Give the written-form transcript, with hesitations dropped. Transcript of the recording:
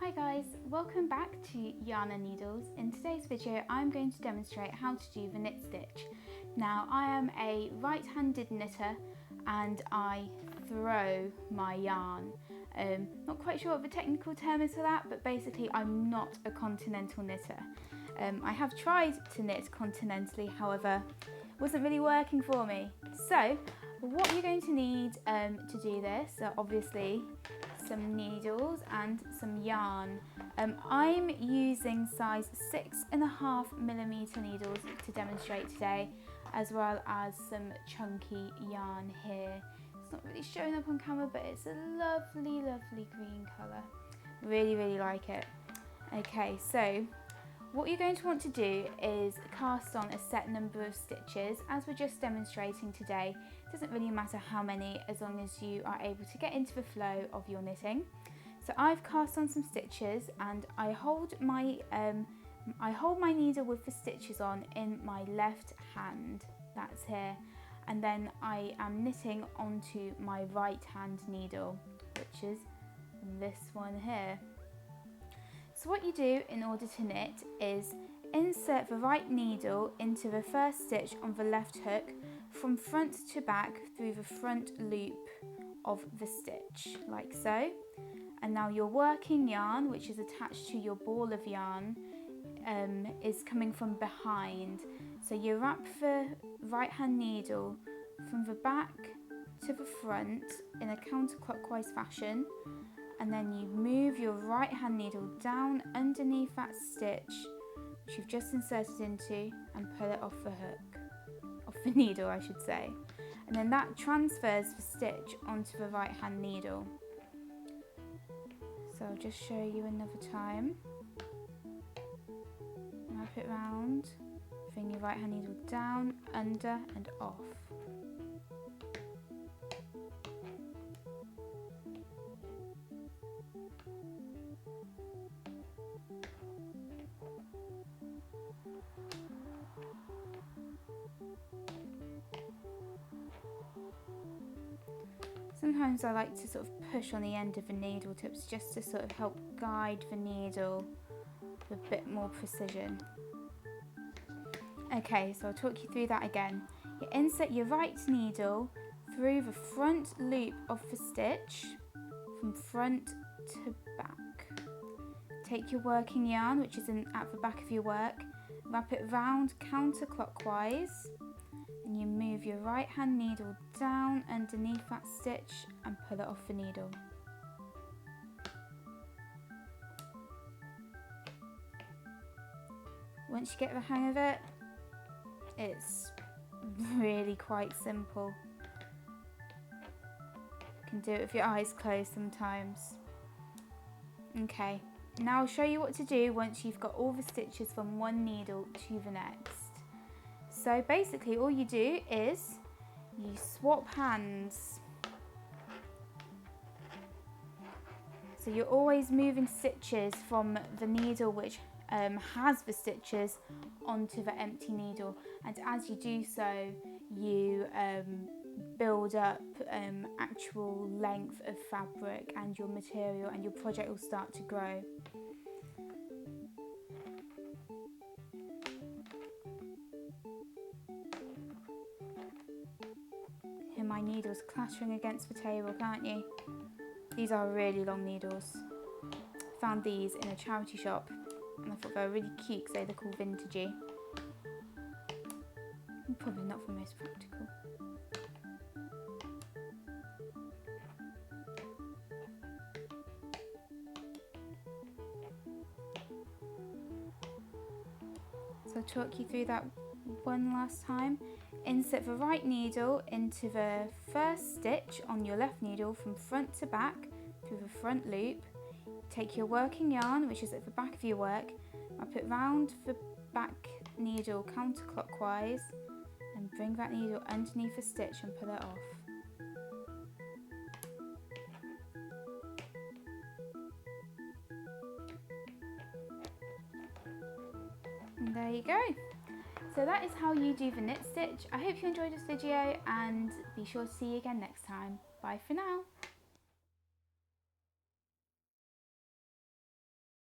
Hi guys, welcome back to Yarn and Needles. In today's video I'm going to demonstrate how to do the knit stitch. Now I am a right-handed knitter and I throw my yarn. Not quite sure what the technical term is for that, but basically I'm not a continental knitter. I have tried to knit continentally, however it wasn't really working for me. So what you're going to need to do this are obviously some needles and some yarn. I'm using size 6.5mm needles to demonstrate today, as well as some chunky yarn here. It's not really showing up on camera, but it's a lovely green colour. Really like it. Okay, so what you're going to want to do is cast on a set number of stitches, as we're just demonstrating today. It doesn't really matter how many, as long as you are able to get into the flow of your knitting. So I've cast on some stitches and I hold my needle with the stitches on in my left hand, that's here, and then I am knitting onto my right hand needle, which is this one here. So what you do in order to knit is insert the right needle into the first stitch on the left hook from front to back through the front loop of the stitch, like so. And now your working yarn, which is attached to your ball of yarn, is coming from behind. So you wrap the right hand needle from the back to the front in a counterclockwise fashion, and then you move your right hand needle down underneath that stitch which you've just inserted into and pull it off the hook, off the needle I should say, and then that transfers the stitch onto the right hand needle. So I'll just show you another time. Wrap it round, bring your right hand needle down, under and off. Sometimes I like to sort of push on the end of the needle tips just to sort of help guide the needle with a bit more precision. Okay, so I'll talk you through that again. You insert your right needle through the front loop of the stitch from front to back. Take your working yarn, which is at the back of your work, wrap it round counterclockwise, and you move your right hand needle down underneath that stitch and pull it off the needle. Once you get the hang of it, it's really quite simple. You can do it with your eyes closed sometimes. Okay, now I'll show you what to do once you've got all the stitches from one needle to the next. So basically all you do is you swap hands. So you're always moving stitches from the needle which has the stitches onto the empty needle, and as you do so you build up actual length of fabric, and your material and your project will start to grow. Hear my needles clattering against the table, can't you? These are really long needles. Found these in a charity shop and I thought they were really cute because they look all vintagey. Probably not the most practical. So I'll talk you through that one last time. Insert the right needle into the first stitch on your left needle from front to back through the front loop. Take your working yarn, which is at the back of your work, wrap it round the back needle counterclockwise and bring that needle underneath the stitch and pull it off. And there you go. So that is how you do the knit stitch. I hope you enjoyed this video and be sure to see you again next time. Bye for now.